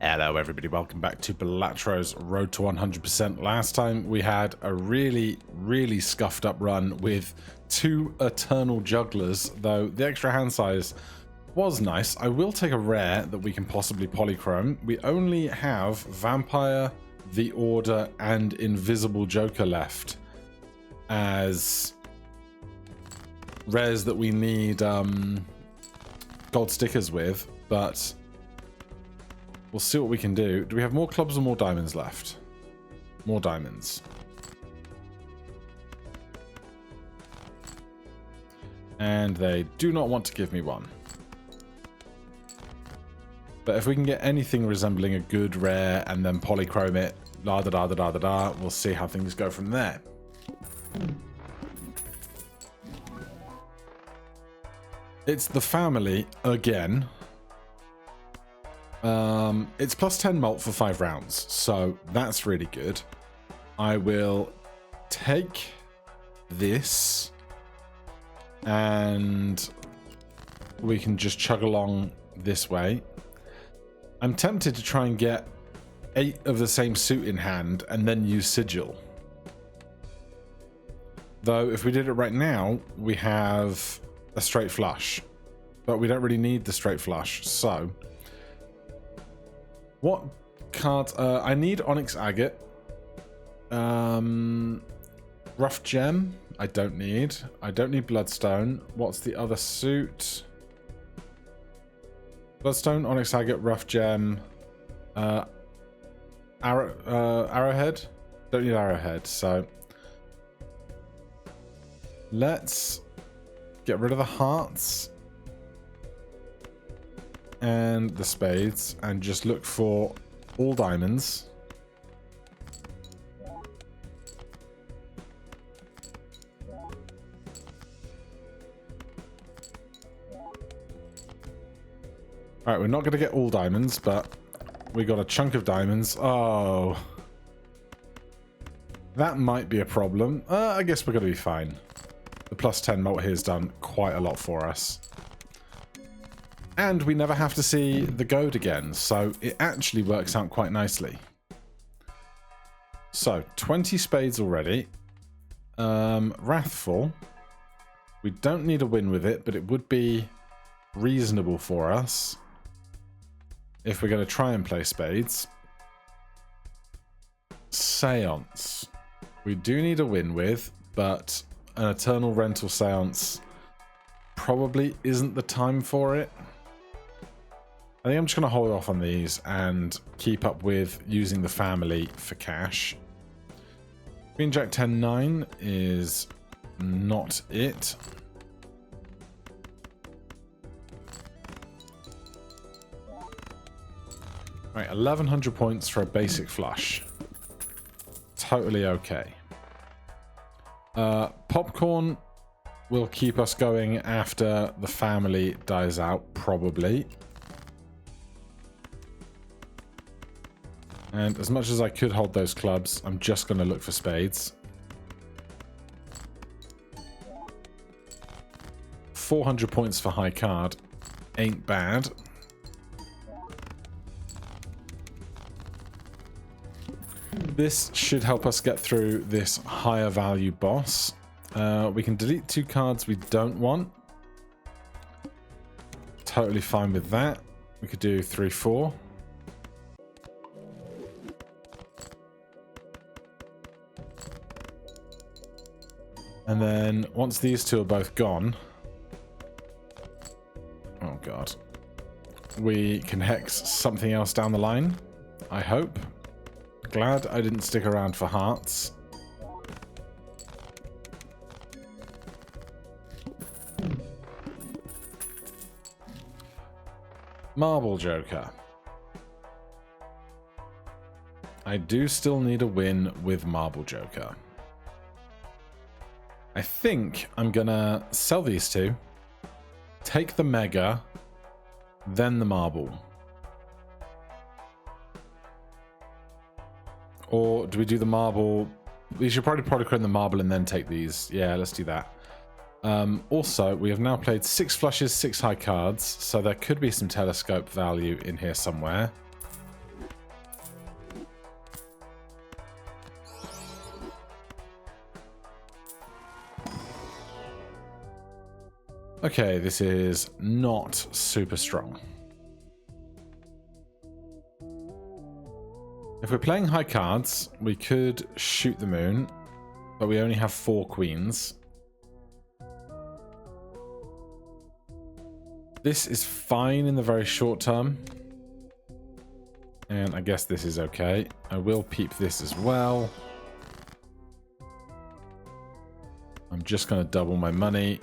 Hello everybody, welcome back to Balatro's Road to 100%. Last time we had a really scuffed up run with 2 Eternal Jugglers, though the extra hand size was nice. I will take a rare that we can possibly polychrome. We only have Vampire, the Order, and Invisible Joker left as rares that we need gold stickers with, but we'll see what we can do. Do we have more clubs or more diamonds left? More diamonds. And they do not want to give me one. But if we can get anything resembling a good rare and then polychrome it, we'll see how things go from there. It's the family again. It's plus 10 mult for 5 rounds, so that's really good. I will take this and we can just chug along this way. I'm tempted to try and get 8 of the same suit in hand and then use sigil. Though if we did it right now, we have a straight flush, but we don't really need the straight flush, so what cards? I need Onyx Agate. Rough Gem, I don't need. I don't need Bloodstone. What's the other suit? Bloodstone, Onyx Agate, Rough Gem, Arrowhead. Don't need Arrowhead, so let's get rid of the hearts and the spades and just look for all diamonds. Alright, we're not going to get all diamonds, but we got a chunk of diamonds. Oh, that might be a problem. I guess we're going to be fine. The plus 10 mult here has done quite a lot for us. And we never have to see the goad again, so it actually works out quite nicely. So, 20 spades already. Wrathful. We don't need a win with it, but it would be reasonable for us if we're going to try and play spades. Seance. We do need a win with, but an Eternal Rental Seance probably isn't the time for it. I think I'm just going to hold off on these and keep up with using the family for cash. Queen Jack 10-9 is not it. Right, 1100 points for a basic flush. Totally okay. Popcorn will keep us going after the family dies out, probably. And as much as I could hold those clubs, I'm just going to look for spades. 400 points for high card. Ain't bad. This should help us get through this higher value boss. We can delete 2 cards we don't want. Totally fine with that. We could do 3-4. And then once these 2 are both gone, oh god, we can hex something else down the line, I hope. Glad I didn't stick around for hearts. Marble Joker. I do still need a win with Marble Joker. I think I'm gonna sell these 2, take the Mega, then the Marble. Or do we do the Marble? We should probably polychrome the Marble and then take these. Yeah, let's do that. Also, we have now played 6 flushes, 6 high cards, so there could be some telescope value in here somewhere. Okay, this is not super strong. If we're playing high cards, we could shoot the moon, but we only have 4 queens. This is fine in the very short term. And I guess this is okay. I will peep this as well. I'm just going to double my money.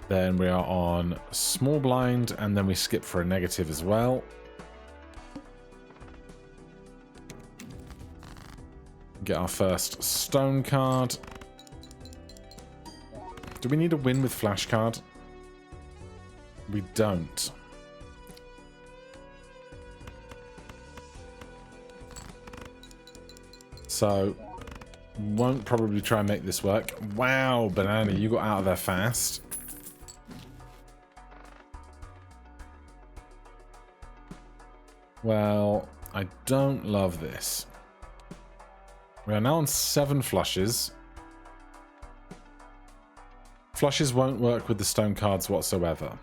Then we are on small blind, and then we skip for a negative as well. Get our first stone card. Do we need a win with flash card? We don't. So, won't probably try and make this work. Wow, Banana, you got out of there fast. Well, I don't love this. We are now on 7 flushes. Flushes won't work with the stone cards whatsoever.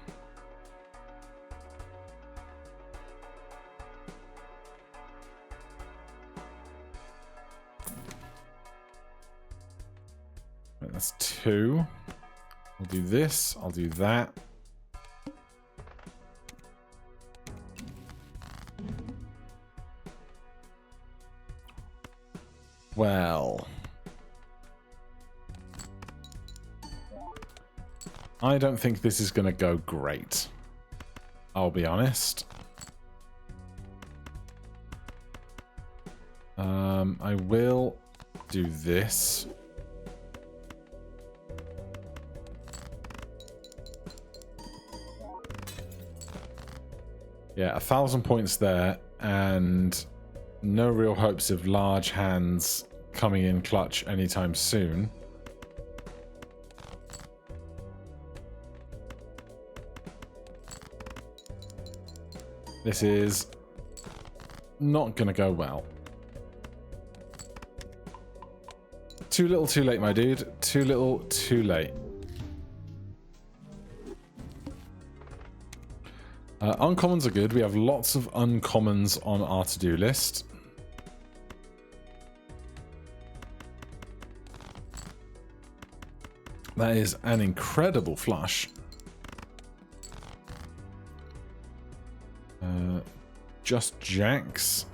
Right, that's 2. I'll do this, I'll do that. Well, I don't think this is going to go great. I'll be honest. I will do this. Yeah, 1,000 points there, and no real hopes of large hands coming in clutch anytime soon. This is not going to go well. Too little, too late, my dude. Too little, too late. Uncommons are good. We have lots of uncommons on our to-do list. That is an incredible flush. Just jacks.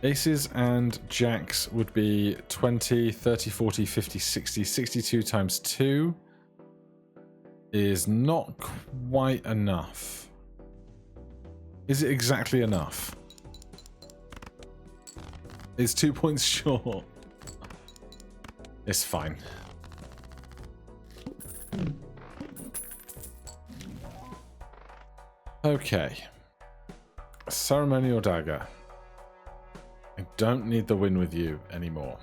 Aces and jacks would be 20, 30, 40, 50, 60. 62 times 2 is not quite enough. Is it exactly enough? It's 2 points short. It's fine. Okay. Ceremonial dagger. I don't need the win with you anymore.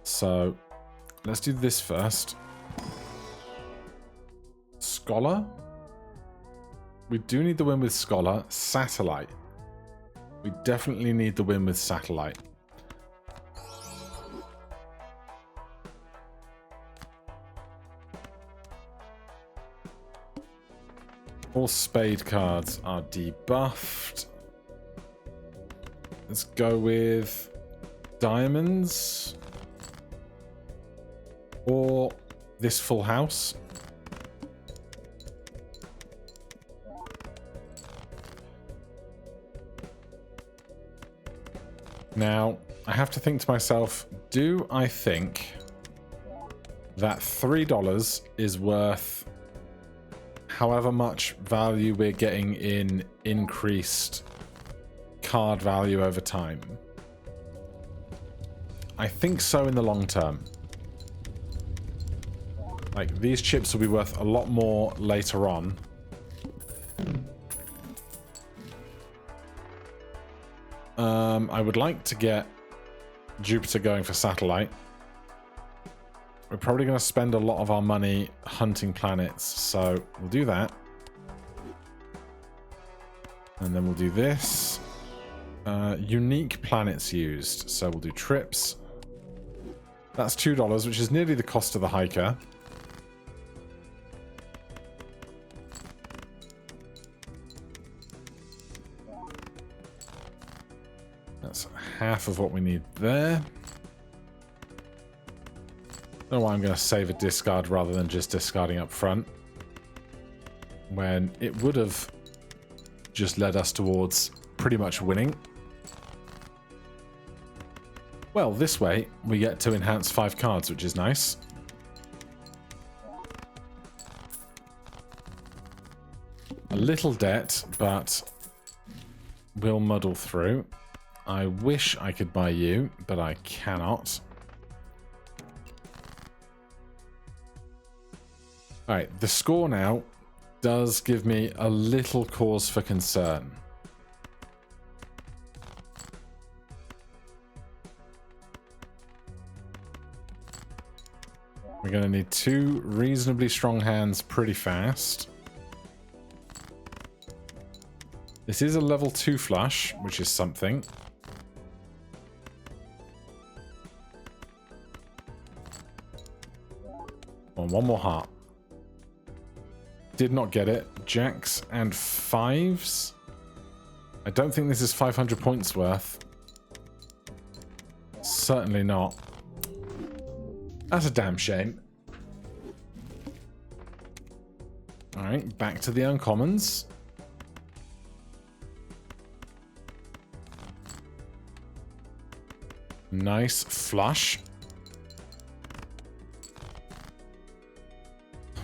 So, let's do this first. Scholar? We do need the win with Scholar. Satellite. We definitely need the win with Satellite. All spade cards are debuffed. Let's go with diamonds. Or this full house. Now, I have to think to myself, do I think that $3 is worth however much value we're getting in increased card value over time? I think so in the long term. Like, these chips will be worth a lot more later on. I would like to get Jupiter going for satellite. We're probably going to spend a lot of our money hunting planets, so we'll do that. And then we'll do this. Unique planets used, so we'll do trips. That's $2, which is nearly the cost of the hiker. That's half of what we need there. I don't know why I'm going to save a discard rather than just discarding up front, when it would have just led us towards pretty much winning. Well, this way we get to enhance 5 cards, which is nice. A little debt, but we'll muddle through. I wish I could buy you, but I cannot. Alright, the score now does give me a little cause for concern. We're going to need 2 reasonably strong hands pretty fast. This is a level 2 flush, which is something. One more heart. Did not get it. Jacks and 5s. I don't think this is 500 points worth. Certainly not. That's a damn shame. Alright, back to the uncommons. Nice flush.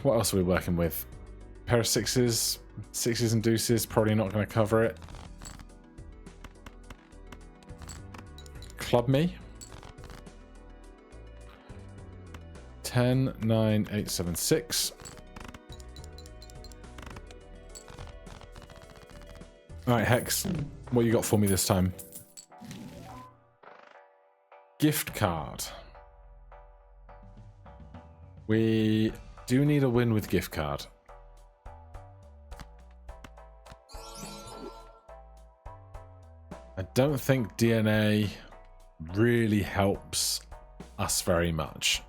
What else are we working with? Pair of 6s. 6s and deuces. Probably not going to cover it. Club me. 10, 9, 8, 7, 6. Alright, Hex. What you got for me this time? Gift card. We do need a win with gift card. I don't think DNA really helps us very much.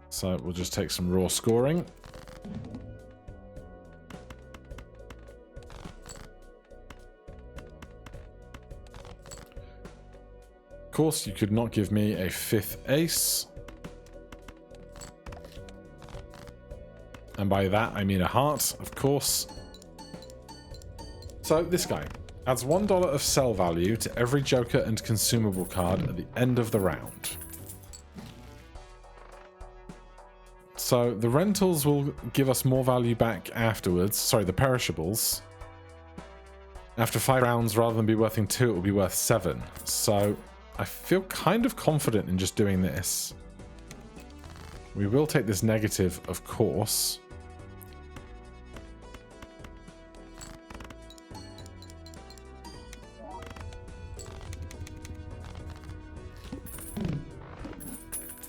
So we'll just take some raw scoring. Of course, you could not give me a 5th ace. And by that, I mean a heart, of course. So this guy adds $1 of sell value to every Joker and consumable card at the end of the round. So the rentals will give us more value back afterwards. Sorry, the perishables. After 5 rounds, rather than be worth 2, it will be worth 7. So I feel kind of confident in just doing this. We will take this negative, of course.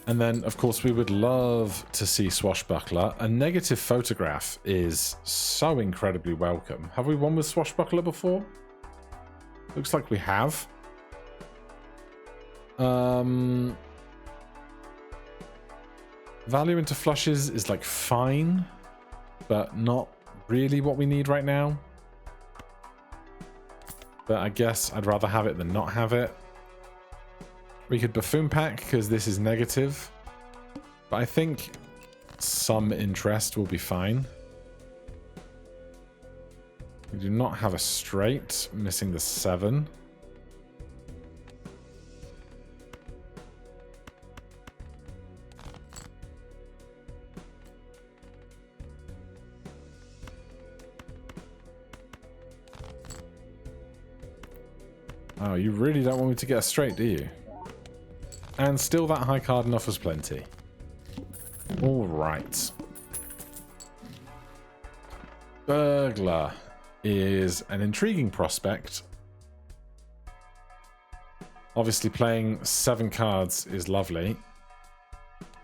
And then, of course, we would love to see Swashbuckler. A negative photograph is so incredibly welcome. Have we won with Swashbuckler before? Looks like we have. Value into flushes is like fine, but not really what we need right now. But I guess I'd rather have it than not have it. We could buffoon pack because this is negative, but I think some interest will be fine. We do not have a straight, missing the 7. Oh, you really don't want me to get a straight, do you? And still that high card enough was plenty. Alright. Burglar is an intriguing prospect. Obviously playing 7 cards is lovely.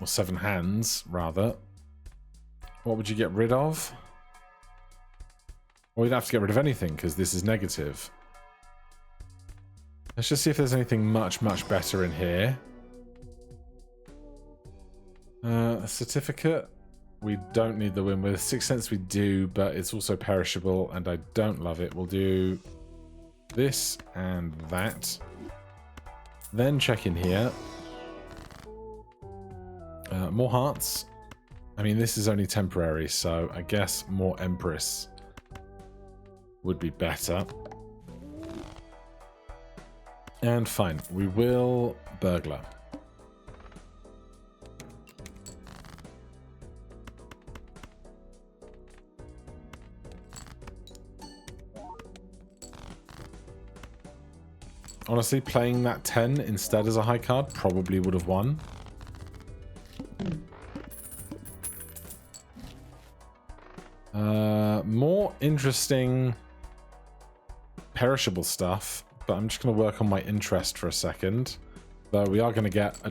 Or 7 hands, rather. What would you get rid of? Well, you'd have to get rid of anything, because this is negative. Let's just see if there's anything much better in here. A certificate. We don't need the win with. 6 cents we do, but it's also perishable and I don't love it. We'll do this and that. Then check in here. More hearts. I mean, this is only temporary, so I guess more Empress would be better. And fine, we will burglar. Honestly, playing that 10 instead as a high card probably would have won. More interesting perishable stuff, but I'm just going to work on my interest for a second. Though we are going to get a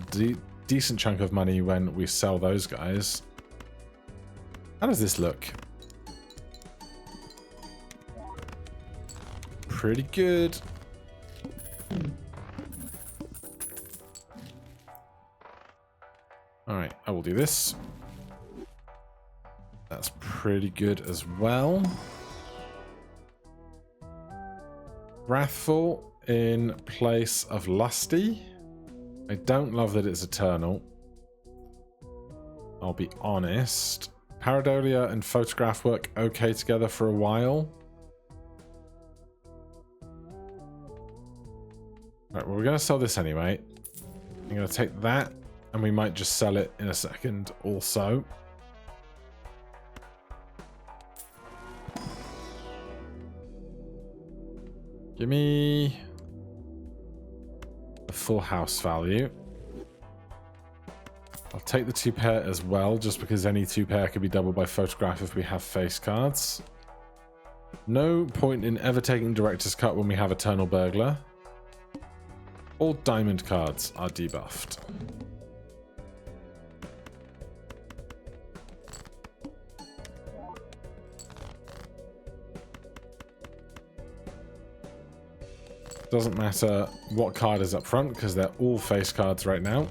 decent chunk of money when we sell those guys. How does this look? Pretty good. Alright, I will do this. That's pretty good as well. Wrathful in place of Lusty. I don't love that it's eternal. I'll be honest. Pareidolia and Photograph work okay together for a while. Right, well, we're going to sell this anyway. I'm going to take that, and we might just sell it in a second also. Give me the full house value. I'll take the 2 pair as well, just because any 2 pair could be doubled by Photograph if we have face cards. No point in ever taking Director's Cut when we have Eternal Burglar. All diamond cards are debuffed. Doesn't matter what card is up front because they're all face cards right now.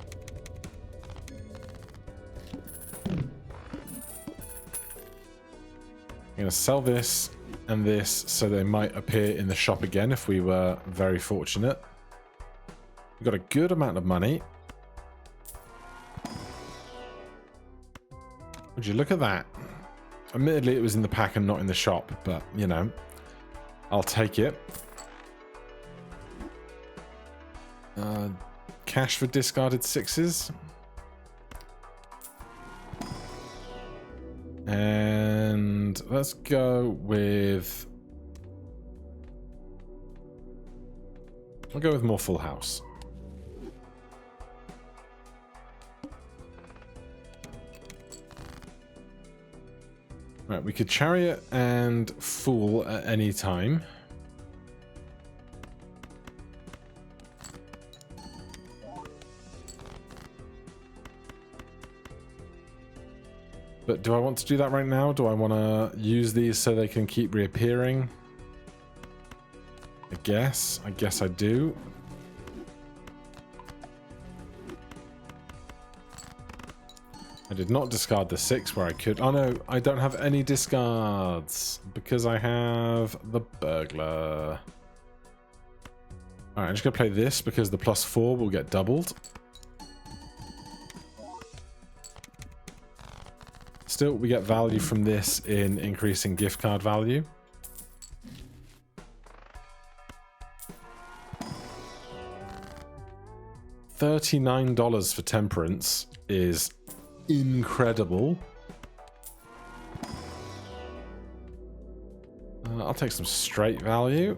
I'm going to sell this and this so they might appear in the shop again if we were very fortunate. We've got a good amount of money. Would you look at that? Admittedly, it was in the pack and not in the shop, but, you know, I'll take it. Cash for discarded 6s. And let's go with... I'll go with more full house. Right, we could chariot and fool at any time. But do I want to do that right now? Do I want to use these so they can keep reappearing? I guess I do. I did not discard the 6 where I could. Oh no, I don't have any discards because I have the burglar. Alright, I'm just going to play this because the +4 will get doubled. Still, we get value from this in increasing gift card value. $39 for Temperance is incredible. I'll take some straight value.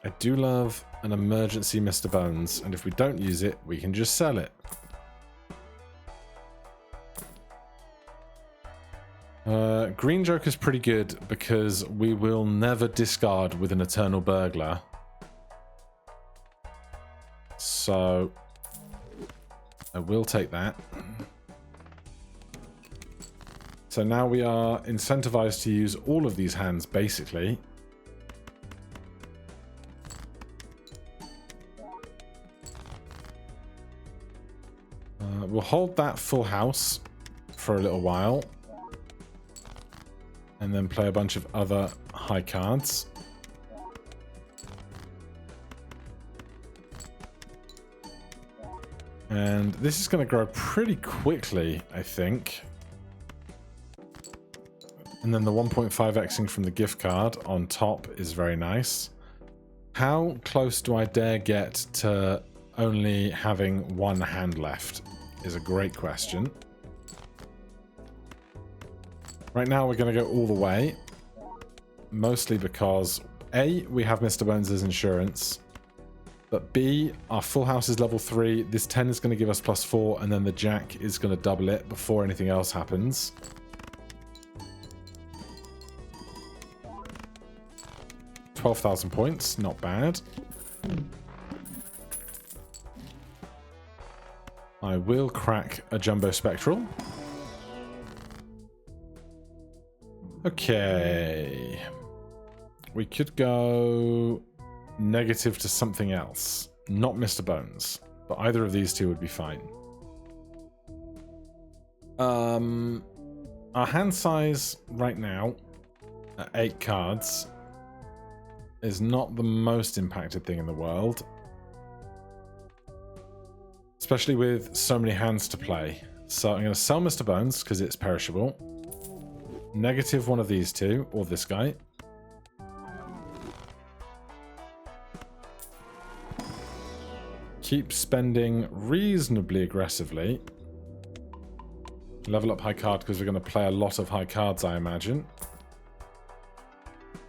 I do love an emergency Mr. Bones, and if we don't use it, we can just sell it. Green Joker's pretty good because we will never discard with an Eternal Burglar. So I will take that. So now we are incentivized to use all of these hands, basically. We'll hold that full house for a little while. And then play a bunch of other high cards. And this is going to grow pretty quickly, I think. And then the 1.5xing from the gift card on top is very nice. How close do I dare get to only having one hand left is a great question. Right now we're going to go all the way, mostly because A, we have Mr. Bones' insurance, but B, our full house is level 3, this 10 is going to give us +4, and then the jack is going to double it before anything else happens. $12,000 points, not bad. I will crack a Jumbo Spectral. Okay. We could go negative to something else. Not Mr. Bones, but either of these two would be fine. Our hand size right now at 8 cards is not the most impacted thing in the world. Especially with so many hands to play. So I'm going to sell Mr. Bones because it's perishable. Negative one of these two, or this guy. Keep spending reasonably aggressively. Level up high card because we're going to play a lot of high cards, I imagine.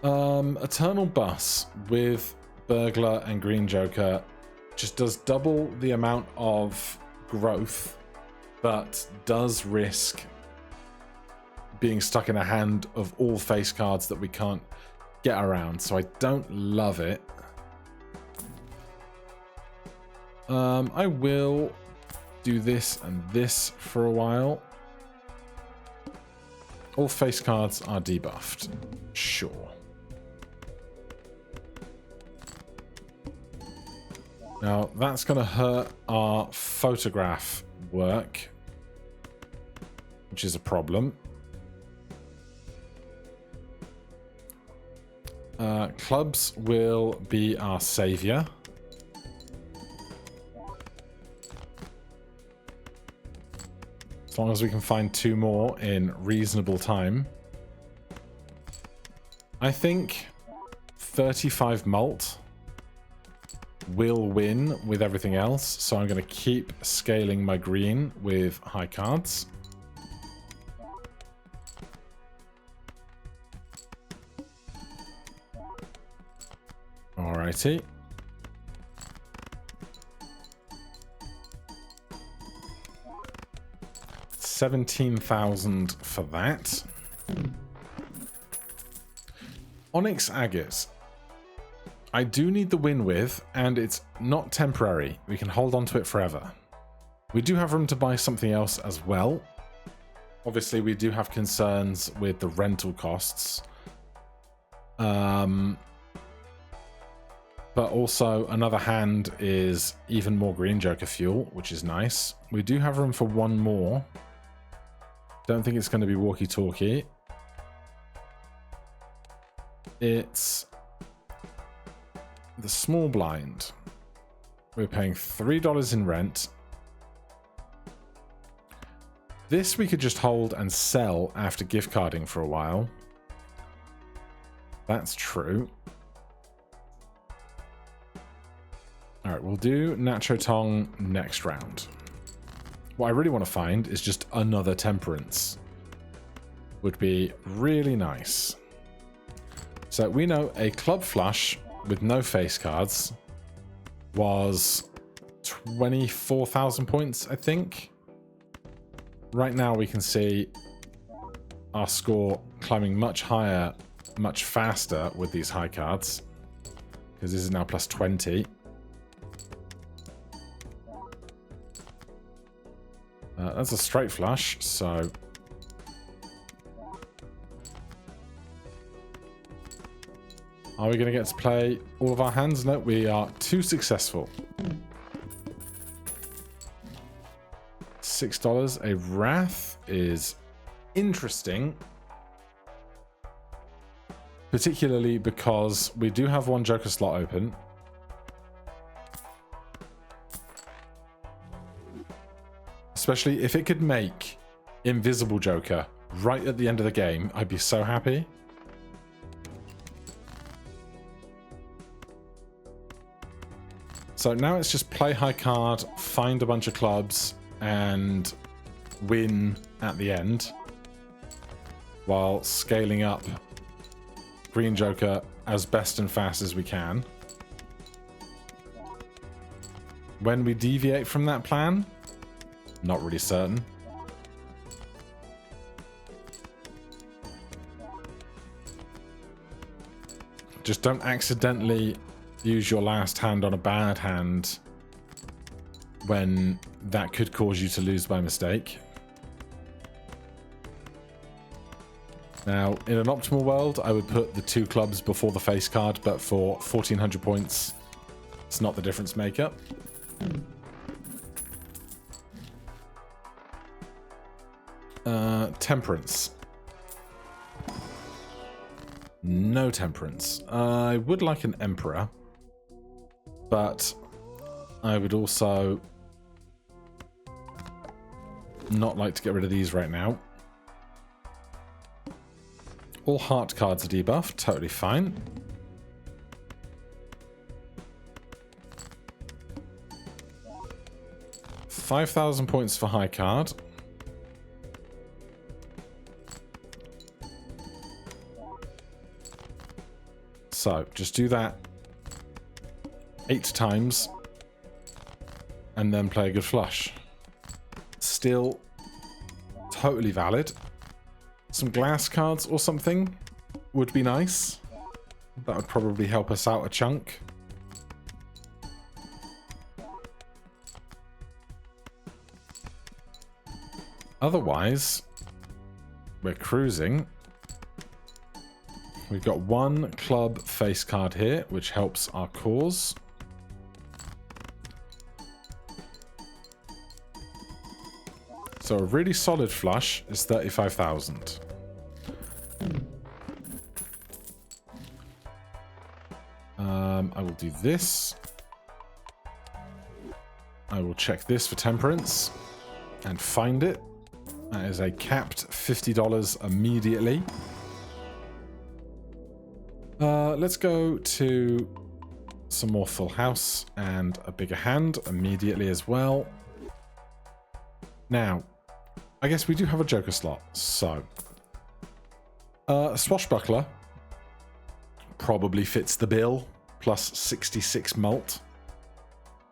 Eternal Bus with Burglar and Green Joker just does double the amount of growth, but does risk being stuck in a hand of all face cards that we can't get around, so I don't love it. I will do this and this for a while. All face cards are debuffed. Sure. Now, that's going to hurt our photograph work, which is a problem. Clubs will be our savior. As long as we can find 2 more in reasonable time. I think 35 mult will win with everything else, so I'm going to keep scaling my green with high cards. Alrighty. $17,000 for that. Onyx Agates. I do need the win with, and it's not temporary. We can hold on to it forever. We do have room to buy something else as well. Obviously, we do have concerns with the rental costs. But also, another hand is even more Green Joker fuel, which is nice. We do have room for 1 more. Don't think it's going to be walkie-talkie. It's the small blind. We're paying $3 in rent. This we could just hold and sell after gift carding for a while. That's true. Alright, we'll do Nacho Tong next round. What I really want to find is just another Temperance. Would be really nice. So we know a club flush with no face cards was 24,000 points, I think. Right now we can see our score climbing much higher, much faster with these high cards. Because this is now plus 20. That's a straight flush, so... Are we going to get to play all of our hands? No, we are too successful. $6. A Wrath is interesting. Particularly because we do have one Joker slot open. Especially if it could make Invisible Joker right at the end of the game, I'd be so happy. So now it's just play high card, find a bunch of clubs, and win at the end. While scaling up Green Joker as best and fast as we can. When we deviate from that plan, not really certain. Just don't accidentally use your last hand on a bad hand when that could cause you to lose by mistake. Now, in an optimal world, I would put the 2 clubs before the face card, but for 1400 points, it's not the difference maker. Temperance. No temperance. I would like an Emperor, but I would also not like to get rid of these right now. All heart cards are debuffed, totally fine. $5,000 points for high card. So, just do that 8 times and then play a good flush. Still totally valid. Some glass cards or something would be nice. That would probably help us out a chunk. Otherwise, we're cruising. We've got 1 club face card here, which helps our cause. So a really solid flush is 35,000. I will do this. I will check this for temperance and find it. That is a capped $50 immediately. Let's go to some more full house and a bigger hand immediately as well. Now, I guess we do have a Joker slot, so Swashbuckler probably fits the bill, plus 66 mult.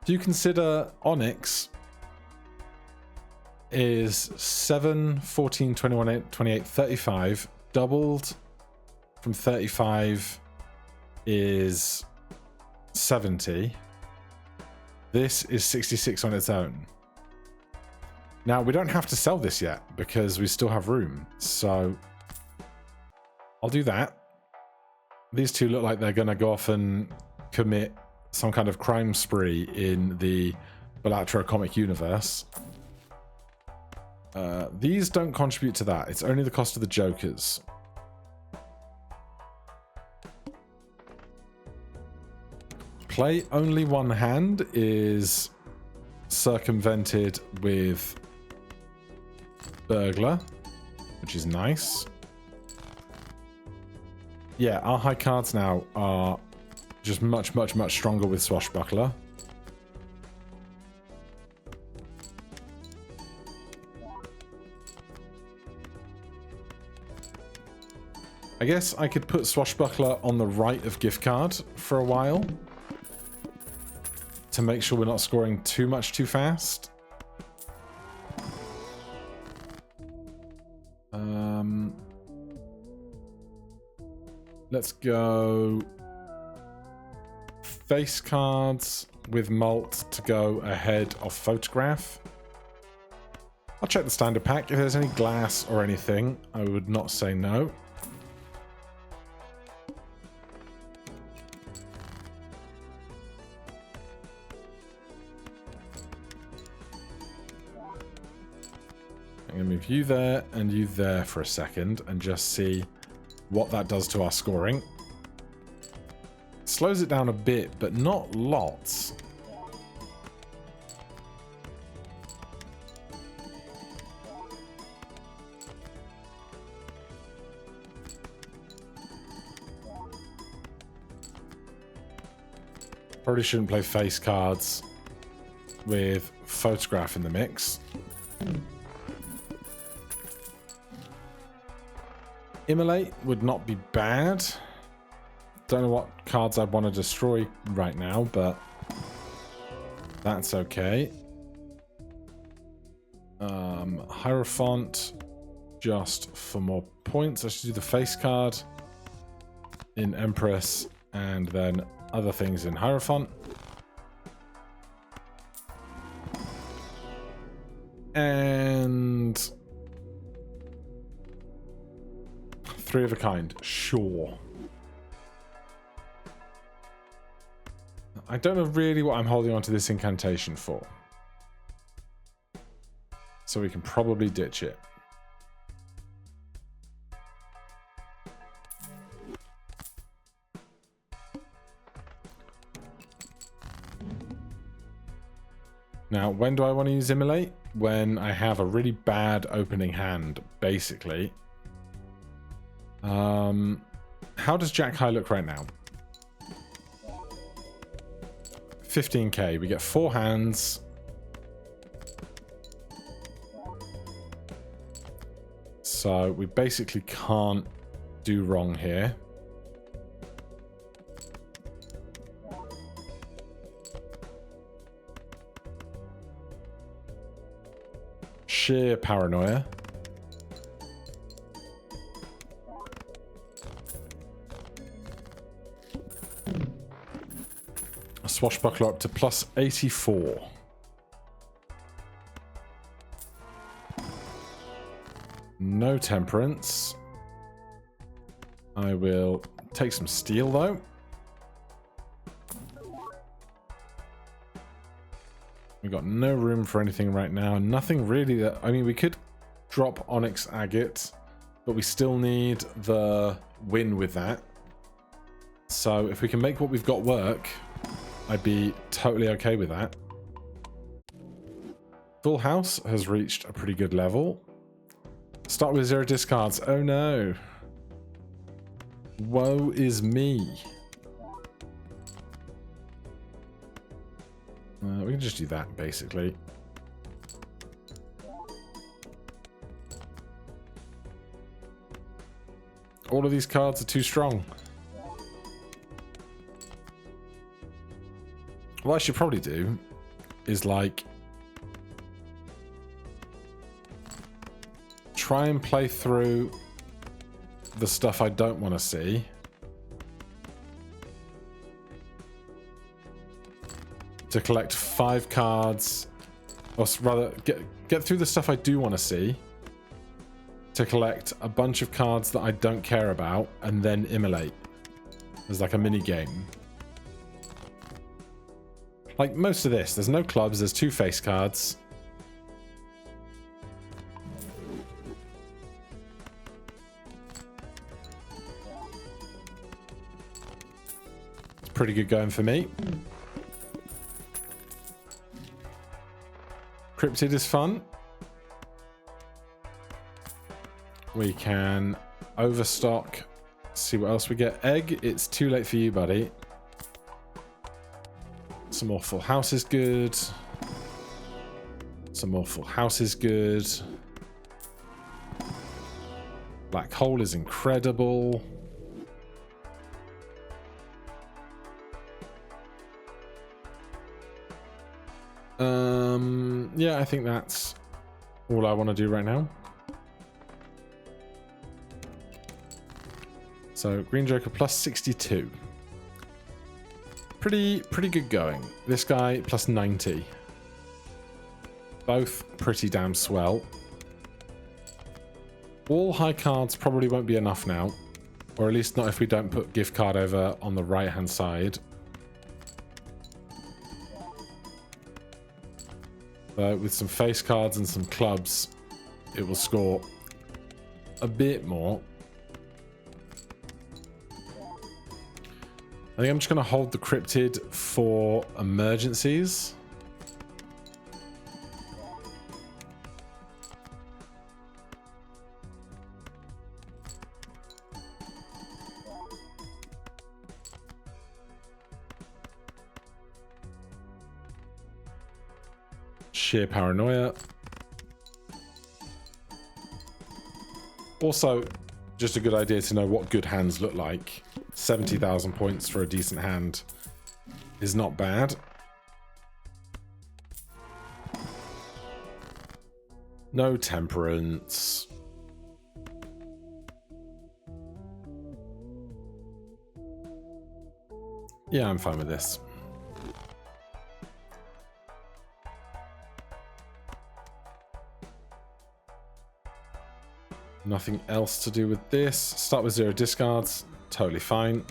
Do you consider Onyx is 7, 14, 21, 28, 35, doubled from 35 is 70. This is 66 on its own. Now, we don't have to sell this yet because we still have room, so I'll do that. These two look like they're going to go off and commit some kind of crime spree in the Balatro comic universe. These don't contribute to that. It's only the cost of the Jokers. Play only 1 hand is circumvented with Burglar, which is nice. Yeah, our high cards now are just much stronger with Swashbuckler. I guess I could put Swashbuckler on the right of gift card for a while to make sure we're not scoring too much too fast. Let's go face cards with mult to go ahead of photograph. I'll check the standard pack. If there's any glass or anything, I would not say no. I'm going to move you there and you there for a second and just see what that does to our scoring. Slows it down a bit, but not lots. Probably shouldn't play face cards with photograph in the mix. Immolate would not be bad. Don't know what cards I'd want to destroy right now, but that's okay. Hierophant, just for more points. I should do the face card in Empress and then other things in Hierophant. And 3 of a kind, sure. I don't know really what I'm holding on to this incantation for. So we can probably ditch it. Now, when do I want to use Immolate? When I have a really bad opening hand, basically. How does Jack High look right now? 15k. We get 4 hands. So we basically can't do wrong here. Sheer paranoia. A swashbuckler up to plus 84. No temperance. I will take some steel though. We've got no room for anything right now. Nothing really that... I mean, we could drop Onyx Agate, but we still need the win with that. So if we can make what we've got work, I'd be totally okay with that. Full House has reached a pretty good level. Start with 0 discards. Oh no. Woe is me. We can just do that, basically. All of these cards are too strong. What I should probably do is, like, try and play through the stuff I don't want to see. To collect 5 cards, or rather get through the stuff I do want to see, to collect a bunch of cards that I don't care about, and then immolate as like a mini game. Like most of this, there's no clubs, there's 2 face cards. It's pretty good going for me. Cryptid is fun. We can overstock, see what else we get. Egg, it's too late for you, buddy. Some more Full House is good. Some more Full House is good. Black Hole is incredible. Yeah, I think that's all I want to do right now. So Green Joker plus 62. Pretty good going. This guy plus 90. Both pretty damn swell. All high cards probably won't be enough now. Or at least not if we don't put gift card over on the right hand side. With some face cards and some clubs, it will score a bit more. I think I'm just going to hold the cryptid for emergencies. Sheer paranoia. Also, just a good idea to know what good hands look like. 70,000 points for a decent hand is not bad. No temperance. Yeah, I'm fine with this. Nothing else to do with this. Start with 0 discards. Totally fine.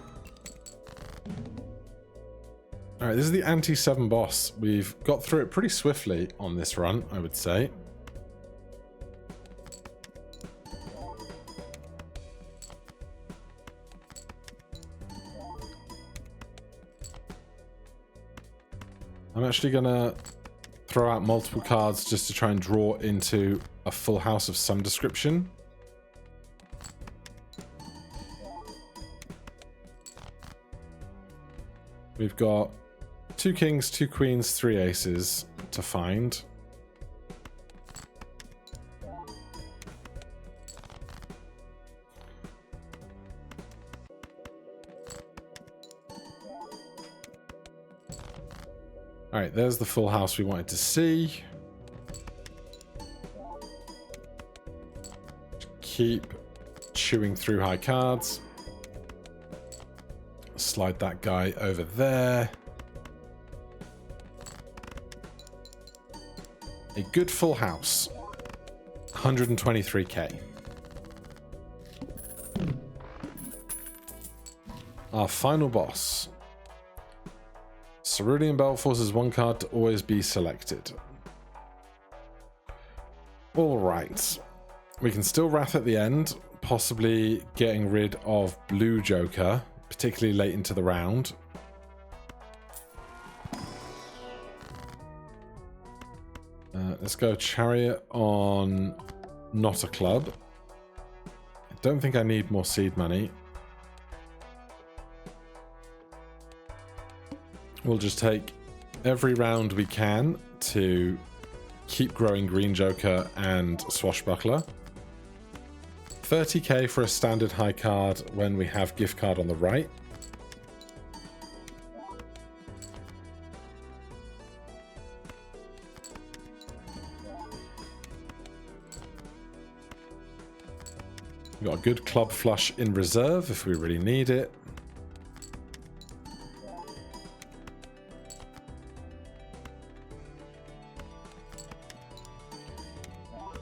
Alright, this is the anti-7 boss. We've got through it pretty swiftly on this run, I would say. I'm actually going to throw out multiple cards just to try and draw into a full house of some description. We've got 2 kings, 2 queens, 3 aces to find. Alright, there's the full house we wanted to see. Keep chewing through high cards. Slide that guy over there. A good full house. 123k. Our final boss. Cerulean Belt forces 1 card to always be selected. Alright. We can still wrath at the end, possibly getting rid of Blue Joker, particularly late into the round. Let's go Chariot on Not a Club. I don't think I need more seed money. We'll just take every round we can to keep growing Green Joker and Swashbuckler. 30k for a standard high card when we have gift card on the right. We've got a good club flush in reserve if we really need it.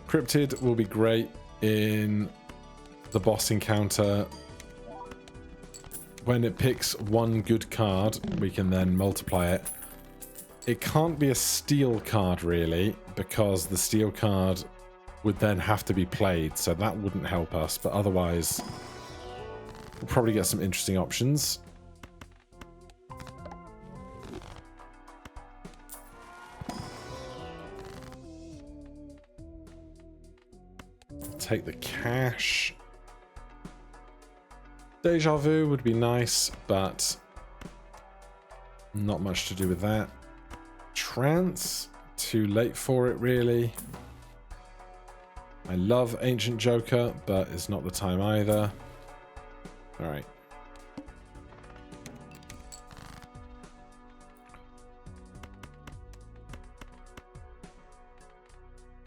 Cryptid will be great in the boss encounter. When it picks 1 good card, we can then multiply it. It can't be a steal card really, because the steal card would then have to be played, so that wouldn't help us, but otherwise we'll probably get some interesting options. Take the cash. Deja Vu would be nice, but not much to do with that. Trance, too late for it really. I love Ancient Joker, but it's not the time either. Alright.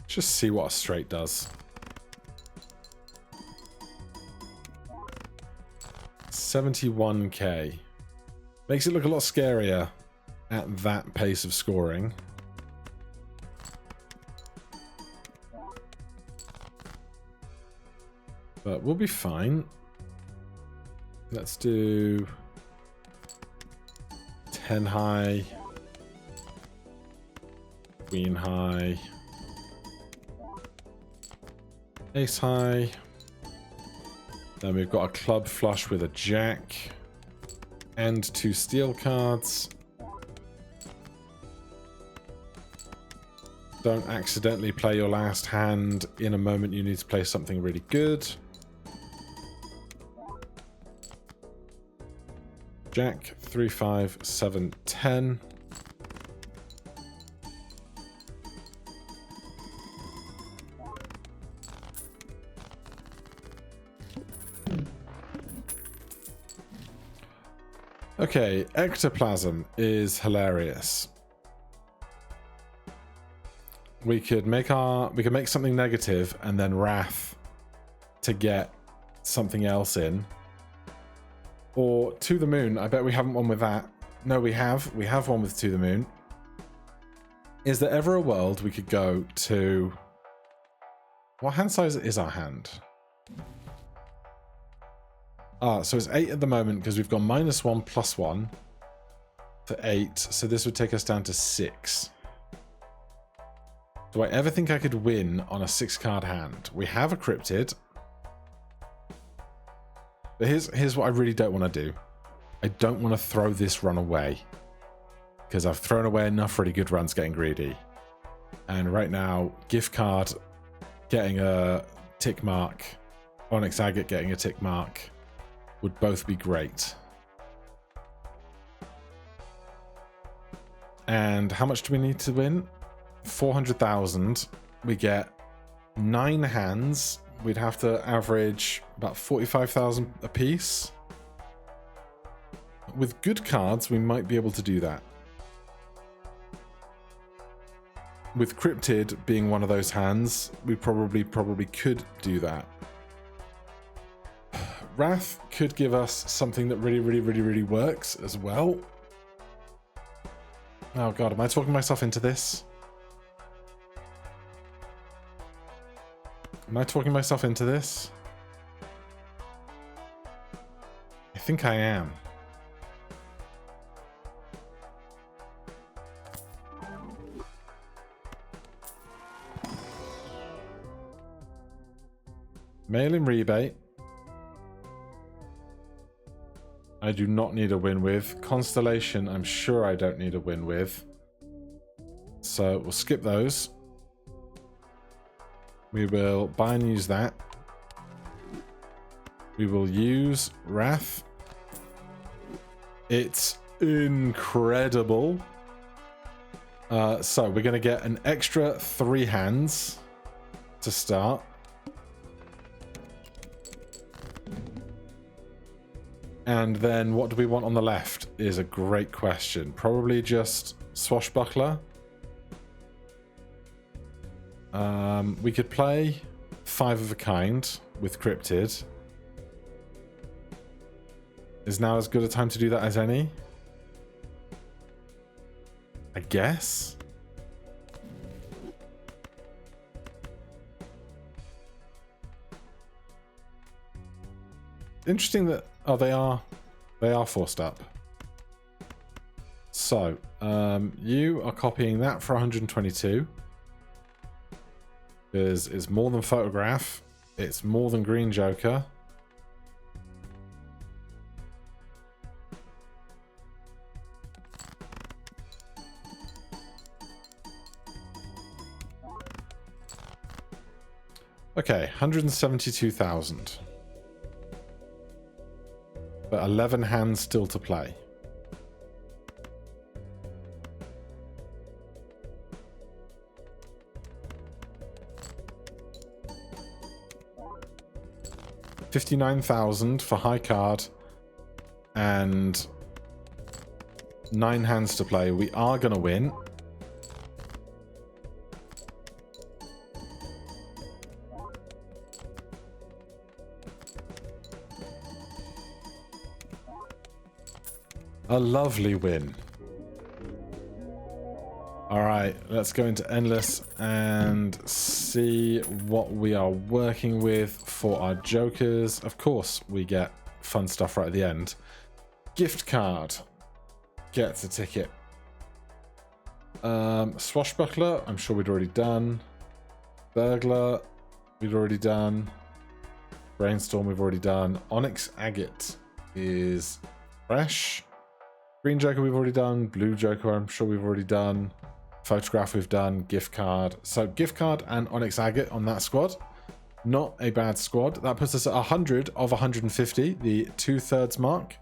Just see what a straight does. 71k. Makes it look a lot scarier at that pace of scoring. But we'll be fine. Let's do 10 high, Queen high, Ace high. Then we've got a club flush with a jack. And 2 steel cards. Don't accidentally play your last hand in a moment you need to play something really good. Jack, 3, 5, 7, 10. Okay, ectoplasm is hilarious. We could make something negative and then wrath to get something else in. Or To the Moon. I bet we haven't one with that. No, we have. We have one with To the Moon. Is there ever a world we could go to... What hand size is our hand? Ah, so it's 8 at the moment because we've got -1 +1 for 8. So this would take us down to 6. Do I ever think I could win on a 6-card hand? We have a cryptid. But here's what I really don't want to do. I don't want to throw this run away. Because I've thrown away enough really good runs getting greedy. And right now, gift card getting a tick mark, Onyx Agate getting a tick mark would both be great. And how much do we need to win? 400,000. We get 9 hands. We'd have to average about 45,000 a piece. With good cards, we might be able to do that. With Cryptid being one of those hands, we probably could do that. Wrath could give us something that really works as well. Oh god, am I talking myself into this? Am I talking myself into this? I think I am. Mail-in rebate. I do not need a win with. Constellation, I'm sure I don't need a win with. So we'll skip those. We will buy and use that. We will use Wrath. It's incredible. So we're going to get an extra 3 hands to start. And then what do we want on the left is a great question. Probably just Swashbuckler. We could play 5 of a kind with Cryptid. Is now as good a time to do that as any? I guess. Interesting that they are forced up. So you are copying that for 122. Because it's more than Photograph. It's more than Green Joker. Okay, 172,000. But 11 hands still to play. $59,000 for high card and 9 hands to play. We are going to win. A lovely win. All right, let's go into Endless and see what we are working with for our jokers. Of course, we get fun stuff right at the end. Gift card gets a ticket. Swashbuckler, I'm sure we'd already done. Burglar, we've already done. Brainstorm we've already done. Onyx Agate is fresh. Green Joker we've already done. Blue Joker I'm sure we've already done. Photograph we've done. Gift card. So gift card and Onyx Agate on that squad. Not a bad squad. That puts us at 100 of 150. The 2/3 mark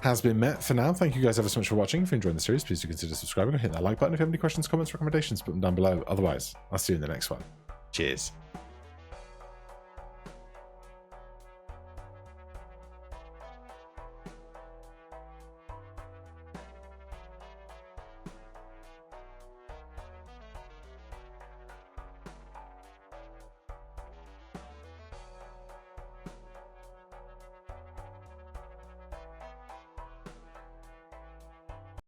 has been met for now. Thank you guys ever so much for watching. If you enjoyed the series, please do consider subscribing and hit that like button. If you have any questions, comments, recommendations, put them down below. Otherwise, I'll see you in the next one. Cheers.